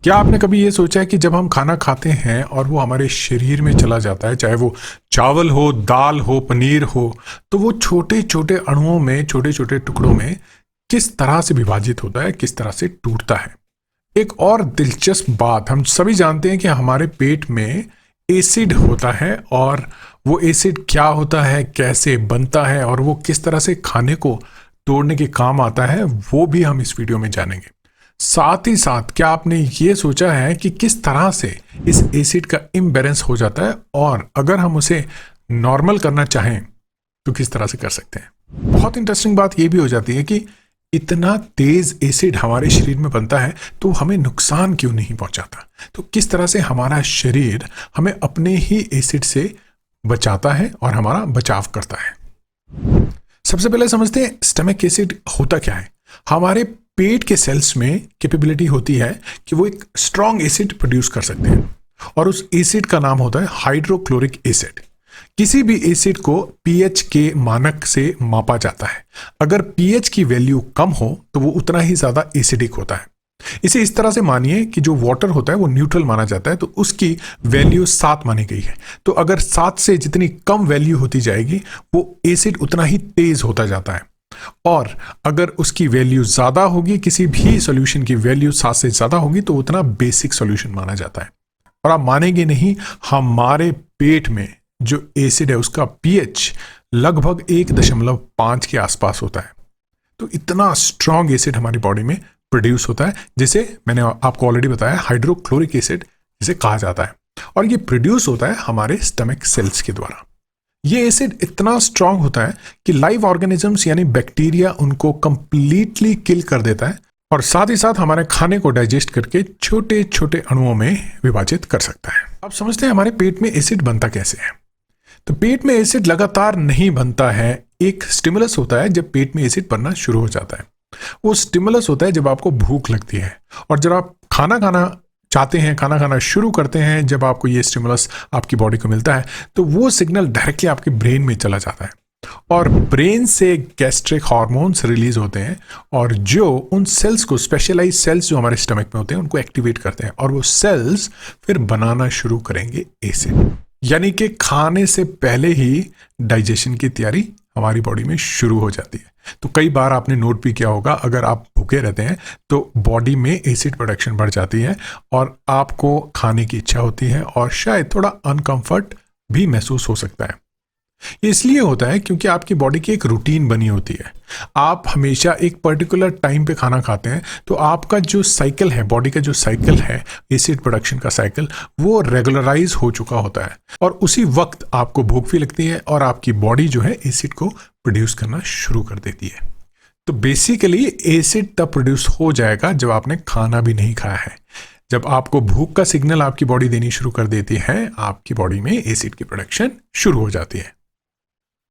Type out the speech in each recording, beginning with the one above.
क्या आपने कभी ये सोचा है कि जब हम खाना खाते हैं और वो हमारे शरीर में चला जाता है, चाहे वो चावल हो, दाल हो, पनीर हो, तो वो छोटे छोटे अणुओं में, छोटे छोटे टुकड़ों में किस तरह से विभाजित होता है, किस तरह से टूटता है। एक और दिलचस्प बात, हम सभी जानते हैं कि हमारे पेट में एसिड होता है, और वो एसिड क्या होता है, कैसे बनता है और वो किस तरह से खाने को तोड़ने के काम आता है, वो भी हम इस वीडियो में जानेंगे। साथ ही साथ क्या आपने ये सोचा है कि किस तरह से इस एसिड का इम्बैलेंस हो जाता है, और अगर हम उसे नॉर्मल करना चाहें तो किस तरह से कर सकते हैं। बहुत इंटरेस्टिंग बात ये भी हो जाती है कि इतना तेज एसिड हमारे शरीर में बनता है तो हमें नुकसान क्यों नहीं पहुंचाता, तो किस तरह से हमारा शरीर हमें अपने ही एसिड से बचाता है और हमारा बचाव करता है। सबसे पहले समझते हैं स्टमक एसिड होता क्या है। हमारे पेट के सेल्स में कैपेबिलिटी होती है कि वो एक स्ट्रॉन्ग एसिड प्रोड्यूस कर सकते हैं, और उस एसिड का नाम होता है हाइड्रोक्लोरिक एसिड। किसी भी एसिड को पीएच के मानक से मापा जाता है। अगर पीएच की वैल्यू कम हो तो वो उतना ही ज्यादा एसिडिक होता है। इसे इस तरह से मानिए कि जो वाटर होता है वो न्यूट्रल माना जाता है, तो उसकी वैल्यू 7 मानी गई है। तो अगर 7 से जितनी कम वैल्यू होती जाएगी वो एसिड उतना ही तेज होता जाता है, और अगर उसकी वैल्यू ज्यादा होगी, किसी भी सॉल्यूशन की वैल्यू 7 से ज्यादा होगी, तो उतना बेसिक सॉल्यूशन माना जाता है। और आप मानेंगे नहीं, हमारे पेट में जो एसिड है उसका पीएच लगभग 1.5 के आसपास होता है। तो इतना स्ट्रॉन्ग एसिड हमारी बॉडी में प्रोड्यूस होता है, जिसे मैंने आपको ऑलरेडी बताया हाइड्रोक्लोरिक एसिड जिसे कहा जाता है, और ये प्रोड्यूस होता है हमारे स्टमक सेल्स के द्वारा। ये एसिड इतना स्ट्रांग होता है कि लाइव ऑर्गेनिजम्स यानी बैक्टीरिया उनको कंप्लीटली किल कर देता है, और साथ ही साथ हमारे खाने को डाइजेस्ट करके छोटे छोटे अणुओं में विभाजित कर सकता है। अब समझते हैं हमारे पेट में एसिड बनता कैसे है। तो पेट में एसिड लगातार नहीं बनता है, एक स्टिमुलस होता है जब पेट में एसिड बनना शुरू हो जाता है। वो स्टिमुलस होता है जब आपको भूख लगती है, और जब आप खाना खाना चाहते हैं, खाना खाना शुरू करते हैं, जब आपको ये स्टिमुलस आपकी बॉडी को मिलता है तो वो सिग्नल डायरेक्टली आपके ब्रेन में चला जाता है, और ब्रेन से गैस्ट्रिक हार्मोन्स रिलीज होते हैं, और जो उन सेल्स को, स्पेशलाइज सेल्स जो हमारे स्टमक में होते हैं, उनको एक्टिवेट करते हैं, और वो सेल्स फिर बनाना शुरू करेंगे एसिड। यानी कि खाने से पहले ही डाइजेशन की तैयारी हमारी बॉडी में शुरू हो जाती है। तो कई बार आपने नोट भी किया होगा, अगर आप भूखे रहते हैं तो बॉडी में एसिड प्रोडक्शन बढ़ जाती है, और आपको खाने की इच्छा होती है, और शायद थोड़ा अनकंफर्ट भी महसूस हो सकता है। ये इसलिए होता है क्योंकि आपकी बॉडी की एक रूटीन बनी होती है। आप हमेशा एक पर्टिकुलर टाइम पे खाना खाते हैं, तो आपका जो साइकिल है, बॉडी का जो साइकिल है, एसिड प्रोडक्शन का साइकिल, वो रेगुलराइज हो चुका होता है, और उसी वक्त आपको भूख भी लगती है, और आपकी बॉडी जो है एसिड को प्रोड्यूस करना शुरू कर देती है। तो बेसिकली एसिड तब प्रोड्यूस हो जाएगा जब आपने खाना भी नहीं खाया है। जब आपको भूख का सिग्नल आपकी बॉडी देनी शुरू कर देती है, आपकी बॉडी में एसिड की प्रोडक्शन शुरू हो जाती है।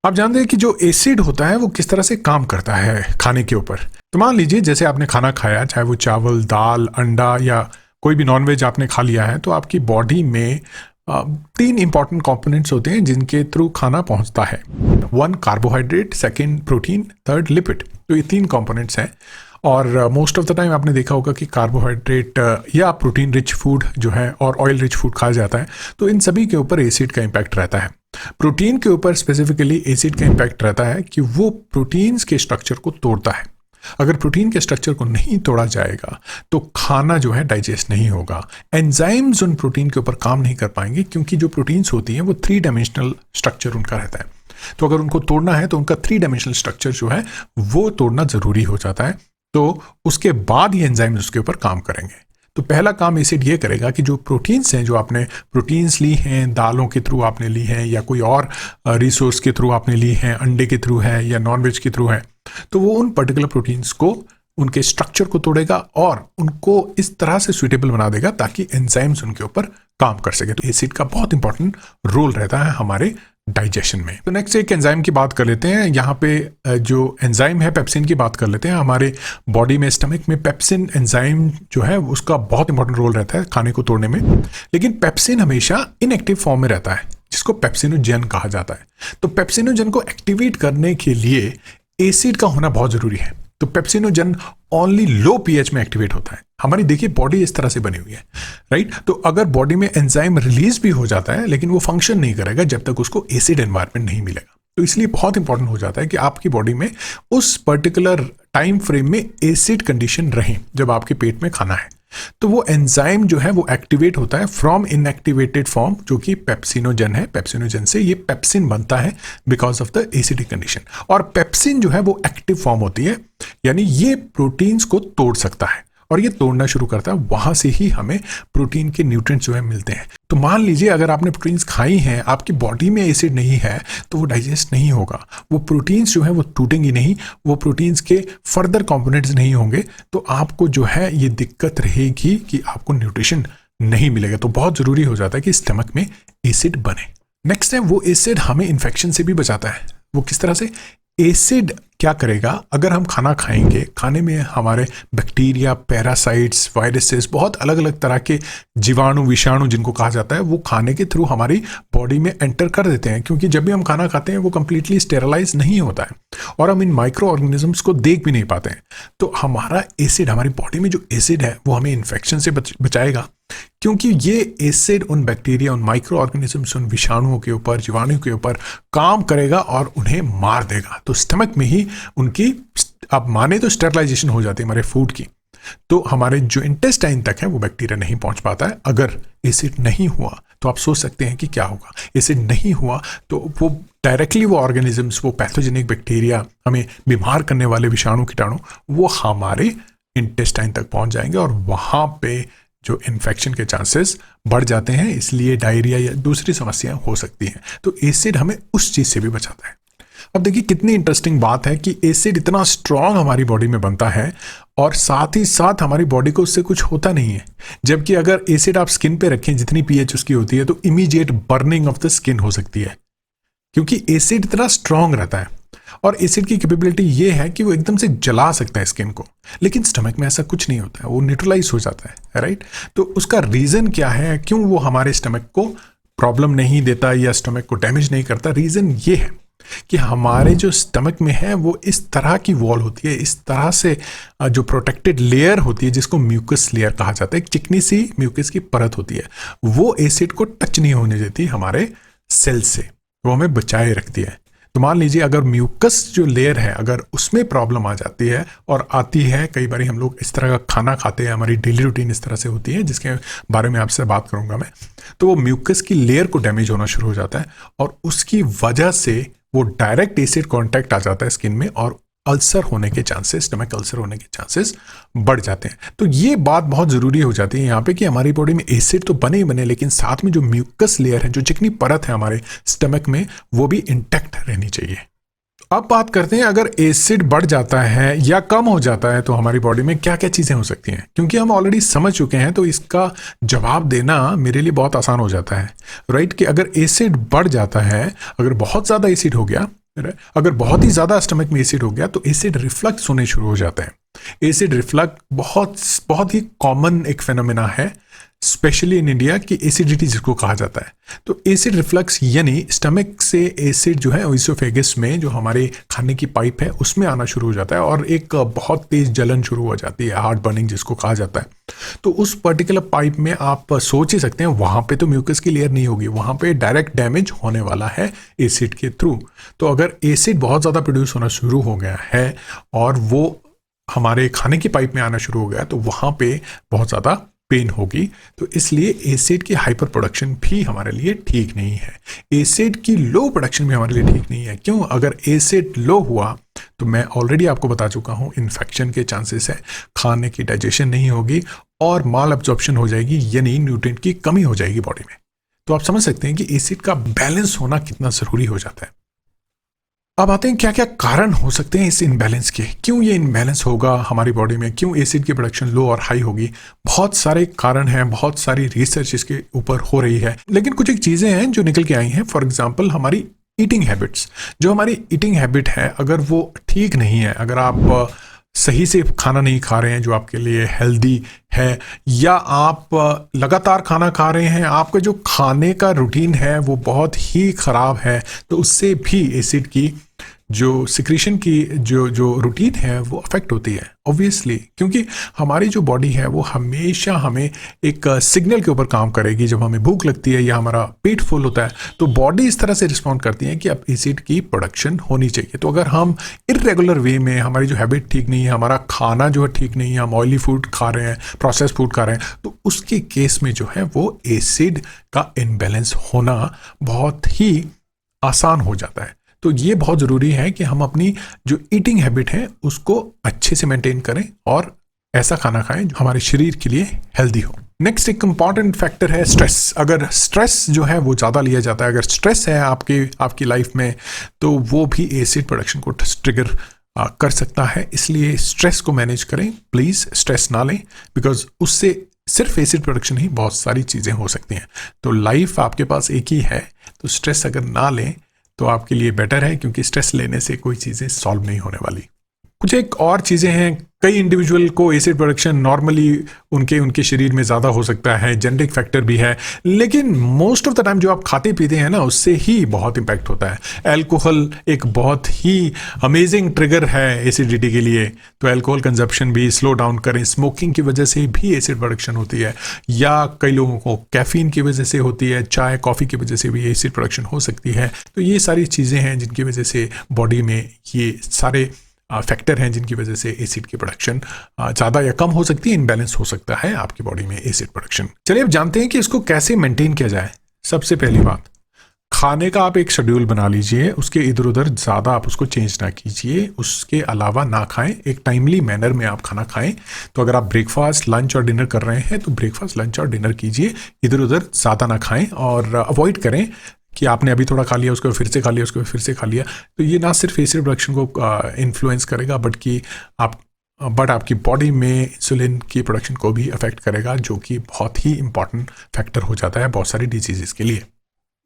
आप जानते हैं कि जो एसिड होता है वो किस तरह से काम करता है खाने के ऊपर। तो मान लीजिए जैसे आपने खाना खाया, चाहे वो चावल, दाल, अंडा या कोई भी नॉनवेज आपने खा लिया है, तो आपकी बॉडी में 3 इंपॉर्टेंट कंपोनेंट्स होते हैं जिनके थ्रू खाना पहुंचता है। 1 कार्बोहाइड्रेट, 2 प्रोटीन, 3 लिपिड। तो ये 3 कंपोनेंट्स हैं, और मोस्ट ऑफ द टाइम आपने देखा होगा कि कार्बोहाइड्रेट या प्रोटीन रिच फूड जो है और ऑयल रिच फूड खाया जाता है, तो इन सभी के ऊपर एसिड का इम्पैक्ट रहता है। प्रोटीन के ऊपर स्पेसिफिकली एसिड का इम्पैक्ट रहता है कि वो प्रोटीन्स के स्ट्रक्चर को तोड़ता है। अगर प्रोटीन के स्ट्रक्चर को नहीं तोड़ा जाएगा तो खाना जो है डाइजेस्ट नहीं होगा। एंजाइम्स उन प्रोटीन के ऊपर काम नहीं कर पाएंगे, क्योंकि जो प्रोटीन्स होती हैं वो 3 डायमेंशनल स्ट्रक्चर उनका रहता है। तो अगर उनको तोड़ना है तो उनका 3 डायमेंशनल स्ट्रक्चर जो है वो तोड़ना जरूरी हो जाता है, तो उसके बाद ही एंजाइम्स उसके ऊपर काम करेंगे। तो पहला काम एसिड ये करेगा कि जो प्रोटीन्स हैं, जो आपने प्रोटीन्स ली हैं, दालों के थ्रू आपने ली हैं, या कोई और रिसोर्स के थ्रू आपने ली हैं, अंडे के थ्रू है या नॉनवेज के थ्रू है, तो वो उन पर्टिकुलर प्रोटीन्स को, उनके स्ट्रक्चर को तोड़ेगा और उनको इस तरह से सुइटेबल बना देगा ताकि एंजाइम्स उनके ऊपर काम कर सके। तो एसिड का बहुत इंपॉर्टेंट रोल रहता है हमारे डाइजेशन में। तो नेक्स्ट एक एंजाइम की बात कर लेते हैं। यहाँ पे जो एंजाइम है पेप्सिन की बात कर लेते हैं। हमारे बॉडी में, स्टमक में पेप्सिन एंजाइम जो है उसका बहुत इंपॉर्टेंट रोल रहता है खाने को तोड़ने में, लेकिन पेप्सिन हमेशा इनएक्टिव फॉर्म में रहता है, जिसको पेप्सिनोजन कहा जाता है। तो पेप्सिनोजन को एक्टिवेट करने के लिए एसिड का होना बहुत जरूरी है। तो पेप्सिनोजन ओनली लो पीएच में एक्टिवेट होता है। हमारी देखिए बॉडी इस तरह से बनी हुई है, राइट। तो अगर बॉडी में एंजाइम रिलीज भी हो जाता है लेकिन वो फंक्शन नहीं करेगा जब तक उसको एसिड एनवायरनमेंट नहीं मिलेगा। तो इसलिए बहुत इंपॉर्टेंट हो जाता है कि आपकी बॉडी में उस पर्टिकुलर टाइम फ्रेम में एसिड कंडीशन रहे जब आपके पेट में खाना है। तो वो एंजाइम जो है वो एक्टिवेट होता है फ्रॉम इनएक्टिवेटेड फॉर्म, जो कि पेप्सिनोजन है। पेप्सिनोजन से ये पेप्सिन बनता है because of the acidic condition. और पेप्सिन जो है वो एक्टिव फॉर्म होती है, यानी ये प्रोटीन्स को तोड़ सकता है और ये तोड़ना शुरू करता है, वहां से ही हमें प्रोटीन के न्यूट्रिएंट्स जो है मिलते हैं। तो मान लीजिए अगर आपने प्रोटीन्स खाई हैं, आपकी बॉडी में एसिड नहीं है तो वो डाइजेस्ट नहीं होगा, वो प्रोटीन्स जो है वो टूटेंगी नहीं, वो प्रोटीन्स के फर्दर कंपोनेंट्स नहीं होंगे, तो आपको जो है ये दिक्कत रहेगी कि आपको न्यूट्रिशन नहीं मिलेगा। तो बहुत जरूरी हो जाता है कि स्टमक में एसिड बने। नेक्स्ट है वो एसिड हमें इन्फेक्शन से भी बचाता है। वो किस तरह से? एसिड क्या करेगा, अगर हम खाना खाएंगे, खाने में हमारे बैक्टीरिया, पैरासाइट्स, वायरसेस, बहुत अलग अलग तरह के जीवाणु, विषाणु जिनको कहा जाता है, वो खाने के थ्रू हमारी बॉडी में एंटर कर देते हैं। क्योंकि जब भी हम खाना खाते हैं वो कंप्लीटली स्टेरलाइज नहीं होता है और हम इन माइक्रो ऑर्गेनिजम्स को देख भी नहीं पाते हैं। तो हमारा एसिड, हमारी बॉडी में जो एसिड है वो हमें इन्फेक्शन से बचाएगा, क्योंकि ये एसिड उन बैक्टीरिया, उन माइक्रो ऑर्गेनिजम्स, उन विषाणुओं के ऊपर, जीवाणु के ऊपर काम करेगा और उन्हें मार देगा। तो स्टमक में ही उनकी, आप माने तो स्टेरलाइजेशन हो जाती है हमारे फूड की। तो हमारे जो इंटेस्टाइन तक है वो बैक्टीरिया नहीं पहुंच पाता है अगर एसिड नहीं हुआ। तो आप सोच सकते हैं कि क्या होगा। एसिड नहीं हुआ तो वो डायरेक्टली वो ऑर्गेनिजम्स, वो पैथोजेनिक बैक्टीरिया, हमें बीमार करने वाले विषाणु, कीटाणु, वो हमारे इंटेस्टाइन तक पहुंच जाएंगे और वहां पे जो इन्फेक्शन के चांसेस बढ़ जाते हैं, इसलिए डायरिया या दूसरी समस्याएं हो सकती हैं। तो एसिड हमें उस चीज से भी बचाता है। अब देखिए कितनी इंटरेस्टिंग बात है कि एसिड इतना स्ट्रांग हमारी बॉडी में बनता है और साथ ही साथ हमारी बॉडी को उससे कुछ होता नहीं है। जबकि अगर एसिड आप स्किन पे रखें, जितनी पीएच उसकी होती है, तो immediate burning of the skin हो सकती है, क्योंकि एसिड इतना स्ट्रांग रहता है। और एसिड की कैपेबिलिटी ये है कि वो एकदम से जला सकता है स्किन को, लेकिन स्टमक में ऐसा कुछ नहीं होता है, वो न्यूट्रलाइज हो जाता है, राइट। तो उसका रीजन क्या है, क्यों वो हमारे स्टमक को प्रॉब्लम नहीं देता या स्टमक को डैमेज नहीं करता? रीजन ये है कि हमारे जो स्टमक में है वो इस तरह की वॉल होती है, इस तरह से जो प्रोटेक्टेड लेयर होती है, जिसको म्यूकस लेयर कहा जाता है, एक चिकनी सी म्यूकस की परत होती है, वो एसिड को टच नहीं होने देती हमारे सेल से, वो हमें बचाए रखती है। तो मान लीजिए अगर म्यूकस जो लेयर है, अगर उसमें प्रॉब्लम आ जाती है, और आती है, कई बार हम लोग इस तरह का खाना खाते हैं, हमारी डेली रूटीन इस तरह से होती है, जिसके बारे में आपसे बात करूंगा मैं, तो वो म्यूकस की लेयर को डैमेज होना शुरू हो जाता है और उसकी वजह से वो डायरेक्ट एसिड कांटेक्ट आ जाता है स्किन में और अल्सर होने के चांसेस, स्टमक अल्सर होने के चांसेस बढ़ जाते हैं। तो ये बात बहुत ज़रूरी हो जाती है यहाँ पे कि हमारी बॉडी में एसिड तो बने ही बने, लेकिन साथ में जो म्यूकस लेयर है, जो चिकनी परत है हमारे स्टमक में, वो भी इंटैक्ट रहनी चाहिए। अब बात करते हैं अगर एसिड बढ़ जाता है या कम हो जाता है तो हमारी बॉडी में क्या क्या चीज़ें हो सकती हैं। क्योंकि हम ऑलरेडी समझ चुके हैं तो इसका जवाब देना मेरे लिए बहुत आसान हो जाता है, राइट। कि अगर एसिड बढ़ जाता है, अगर बहुत ज़्यादा एसिड हो गया, अगर बहुत ही ज़्यादा स्टमक में एसिड हो गया, तो एसिड रिफ्लक्स होने शुरू हो जाते हैं। एसिड रिफ्लक्स बहुत ही कॉमन एक फेनोमेना है, स्पेशली इन इंडिया, की एसिडिटी जिसको कहा जाता है। तो एसिड रिफ्लक्स यानी स्टमक से एसिड जो है ओइसोफेगस में, जो हमारे खाने की पाइप है, उसमें आना शुरू हो जाता है और एक बहुत तेज जलन शुरू हो जाती है, हार्ट बर्निंग जिसको कहा जाता है। तो उस पर्टिकुलर पाइप में आप सोच ही सकते हैं, वहां पे तो म्यूकस की लेयर नहीं होगी, वहां पे डायरेक्ट डैमेज होने वाला है एसिड के थ्रू। तो अगर एसिड बहुत ज़्यादा प्रोड्यूस होना शुरू हो गया है और वो हमारे खाने की पाइप में आना शुरू हो गया, तो वहां पे बहुत ज़्यादा पेन होगी। तो इसलिए एसिड की हाइपर प्रोडक्शन भी हमारे लिए ठीक नहीं है, एसिड की लो प्रोडक्शन भी हमारे लिए ठीक नहीं है। क्यों? अगर एसिड लो हुआ तो मैं ऑलरेडी आपको बता चुका हूं, इन्फेक्शन के चांसेस है, खाने की डाइजेशन नहीं होगी और माल एब्जॉर्प्शन हो जाएगी, यानी न्यूट्रिएंट की कमी हो जाएगी बॉडी में। तो आप समझ सकते हैं कि एसिड का बैलेंस होना कितना जरूरी हो जाता है। अब आते हैं क्या क्या कारण हो सकते हैं इस इनबैलेंस के, क्यों ये इनबैलेंस होगा हमारी बॉडी में, क्यों एसिड की प्रोडक्शन लो और हाई होगी। बहुत सारे कारण हैं, बहुत सारी रिसर्च इसके ऊपर हो रही है, लेकिन कुछ एक चीज़ें हैं जो निकल के आई हैं। फॉर एग्जांपल हमारी ईटिंग हैबिट्स, जो हमारी ईटिंग हैबिट है, अगर वो ठीक नहीं है, अगर आप सही से खाना नहीं खा रहे हैं जो आपके लिए हेल्दी है, या आप लगातार खाना खा रहे हैं, आपका जो खाने का रूटीन है वो बहुत ही ख़राब है, तो उससे भी एसिड की जो सिक्रीशन की जो रूटीन है वो अफेक्ट होती है ऑब्वियसली, क्योंकि हमारी जो बॉडी है वो हमेशा हमें एक सिग्नल के ऊपर काम करेगी। जब हमें भूख लगती है या हमारा पेट फुल होता है तो बॉडी इस तरह से रिस्पॉन्ड करती है कि अब एसिड की प्रोडक्शन होनी चाहिए। तो अगर हम इरेगुलर वे में, हमारी जो हैबिट ठीक नहीं है, हमारा खाना जो है ठीक नहीं है, हम ऑयली फूड खा रहे हैं, प्रोसेस फूड खा रहे हैं, तो उसके केस में जो है वो एसिड का इनबैलेंस होना बहुत ही आसान हो जाता है। तो ये बहुत ज़रूरी है कि हम अपनी जो ईटिंग हैबिट है उसको अच्छे से मेंटेन करें और ऐसा खाना खाएं जो हमारे शरीर के लिए हेल्दी हो। नेक्स्ट एक इंपॉर्टेंट फैक्टर है स्ट्रेस। अगर स्ट्रेस जो है वो ज़्यादा लिया जाता है, अगर स्ट्रेस है आपकी लाइफ में, तो वो भी एसिड प्रोडक्शन को ट्रिगर कर सकता है। इसलिए स्ट्रेस को मैनेज करें, प्लीज़ स्ट्रेस ना लें, बिकॉज उससे सिर्फ एसिड प्रोडक्शन ही बहुत सारी चीज़ें हो सकती हैं। तो लाइफ आपके पास एक ही है, तो स्ट्रेस अगर ना लें तो आपके लिए बेटर है, क्योंकि स्ट्रेस लेने से कोई चीज़ें सॉल्व नहीं होने वाली। कुछ एक और चीज़ें हैं, कई इंडिविजुअल को एसिड प्रोडक्शन नॉर्मली उनके शरीर में ज़्यादा हो सकता है, जेनेटिक फैक्टर भी है, लेकिन मोस्ट ऑफ द टाइम जो आप खाते पीते हैं ना उससे ही बहुत इम्पैक्ट होता है। अल्कोहल एक बहुत ही अमेजिंग ट्रिगर है एसिडिटी के लिए, तो अल्कोहल कंजप्शन भी स्लो डाउन करें। स्मोकिंग की वजह से भी एसिड प्रोडक्शन होती है, या कई लोगों को कैफीन की वजह से होती है, चाय कॉफ़ी की वजह से भी एसिड प्रोडक्शन हो सकती है। तो ये सारी चीज़ें हैं जिनकी वजह से बॉडी में ये सारे फैक्टर हैं जिनकी वजह से एसिड की प्रोडक्शन ज़्यादा या कम हो सकती है, इनबैलेंस हो सकता है आपकी बॉडी में एसिड प्रोडक्शन। चलिए अब जानते हैं कि इसको कैसे मेंटेन किया जाए। सबसे पहली बात, खाने का आप एक शेड्यूल बना लीजिए, उसके इधर उधर ज़्यादा आप उसको चेंज ना कीजिए, उसके अलावा ना खाएं, एक टाइमली मैनर में आप खाना खाएं। तो अगर आप ब्रेकफास्ट, लंच और डिनर कर रहे हैं तो ब्रेकफास्ट, लंच और डिनर कीजिए, इधर उधर ज़्यादा ना खाएं, और अवॉइड करें कि आपने अभी थोड़ा खा लिया, उसको फिर से खा लिया, उसको फिर से खा लिया। तो ये ना सिर्फ एसिड प्रोडक्शन को इन्फ्लुएंस करेगा, बट आपकी बॉडी में इंसुलिन की प्रोडक्शन को भी अफेक्ट करेगा, जो कि बहुत ही इंपॉर्टेंट फैक्टर हो जाता है बहुत सारी डिजीज़ के लिए।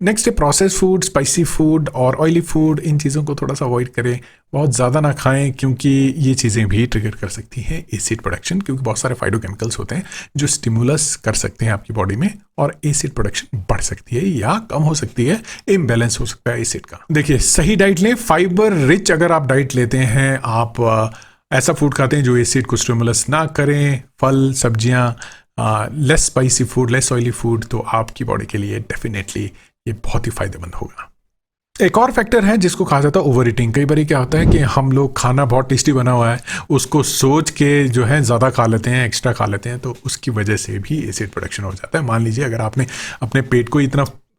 नेक्स्ट है प्रोसेस फूड, स्पाइसी फूड और ऑयली फूड। इन चीज़ों को थोड़ा सा अवॉइड करें, बहुत ज़्यादा ना खाएं, क्योंकि ये चीज़ें भी ट्रिगर कर सकती हैं एसिड प्रोडक्शन, क्योंकि बहुत सारे फाइटोकेमिकल्स होते हैं जो स्टिमुलस कर सकते हैं आपकी बॉडी में, और एसिड प्रोडक्शन बढ़ सकती है या कम हो सकती है, इम्बैलेंस हो सकता है एसिड का। देखिए, सही डाइट लें, फाइबर रिच अगर आप डाइट लेते हैं, आप ऐसा फूड खाते हैं जो एसिड को स्टिमुलस ना करें, फल, सब्जियाँ, less spicy food, less oily food, तो आपकी बॉडी के लिए डेफिनेटली ये बहुत ही फायदेमंद होगा। एक और फैक्टर है जिसको कहा जाता है ओवर ईटिंग। कई बार क्या होता है कि हम लोग खाना बहुत टेस्टी बना हुआ है, उसको सोच के जो है ज़्यादा खा लेते हैं, एक्स्ट्रा खा लेते हैं, तो उसकी वजह से भी एसिड प्रोडक्शन हो जाता है। मान लीजिए अगर आपने अपने पेट को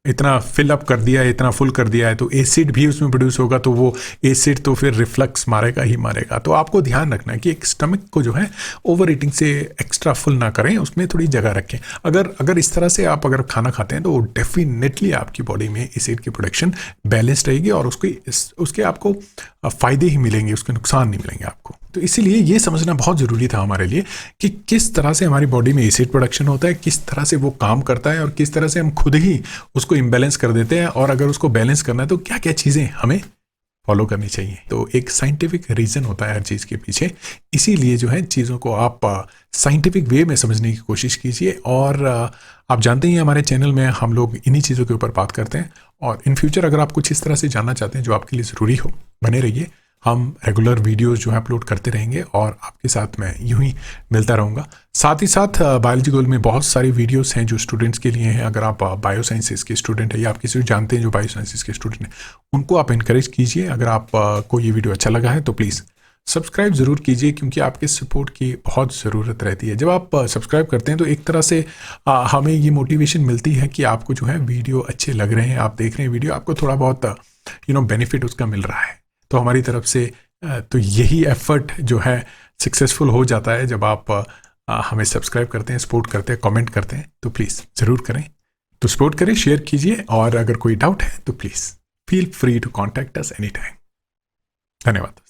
इतना फिल अप कर दिया है, इतना फुल कर दिया है, तो एसिड भी उसमें प्रोड्यूस होगा, तो वो एसिड तो फिर रिफ्लक्स मारेगा ही मारेगा। तो आपको ध्यान रखना है कि एक स्टमक को जो है ओवर ईटिंग से एक्स्ट्रा फुल ना करें, उसमें थोड़ी जगह रखें। अगर इस तरह से आप अगर खाना खाते हैं तो डेफिनेटली आपकी बॉडी में एसिड की प्रोडक्शन बैलेंस रहेगी, और उसके आपको फ़ायदे ही मिलेंगे, उसके नुकसान नहीं मिलेंगे आपको। तो इसीलिए ये समझना बहुत ज़रूरी था हमारे लिए कि किस तरह से हमारी बॉडी में एसिड प्रोडक्शन होता है, किस तरह से वो काम करता है, और किस तरह से हम खुद ही उसको इम्बैलेंस कर देते हैं, और अगर उसको बैलेंस करना है तो क्या क्या चीज़ें हमें फॉलो करनी चाहिए। तो एक साइंटिफिक रीज़न होता है हर चीज़ के पीछे, इसीलिए जो है चीज़ों को आप साइंटिफिक वे में समझने की कोशिश कीजिए। और आप जानते ही हमारे चैनल में हम लोग इन्हीं चीज़ों के ऊपर बात करते हैं, और इन फ्यूचर अगर आप कुछ इस तरह से जानना चाहते हैं जो आपके लिए ज़रूरी हो, बने रहिए। हम रेगुलर वीडियोस जो है अपलोड करते रहेंगे, और आपके साथ मैं यूं ही मिलता रहूँगा। साथ ही साथ बायोलॉजी गोल्ड में बहुत सारी वीडियोस हैं जो स्टूडेंट्स के लिए हैं। अगर आप बायो साइंसेस के स्टूडेंट हैं, या आप किसी को जानते हैं जो बायो साइंसेस के स्टूडेंट हैं, उनको आप इनकरेज कीजिए। अगर आपको ये वीडियो अच्छा लगा है तो प्लीज़ सब्सक्राइब ज़रूर कीजिए, क्योंकि आपके सपोर्ट की बहुत ज़रूरत रहती है। जब आप सब्सक्राइब करते हैं तो एक तरह से हमें ये मोटिवेशन मिलती है कि आपको जो है वीडियो अच्छे लग रहे हैं, आप देख रहे हैं वीडियो, आपको थोड़ा बहुत बेनिफिट उसका मिल रहा है। तो हमारी तरफ से तो यही एफर्ट जो है सक्सेसफुल हो जाता है जब आप हमें सब्सक्राइब करते हैं, सपोर्ट करते हैं, कमेंट करते हैं। तो प्लीज़ ज़रूर करें, तो सपोर्ट करें, शेयर कीजिए, और अगर कोई डाउट है तो please feel free to contact us any time. धन्यवाद।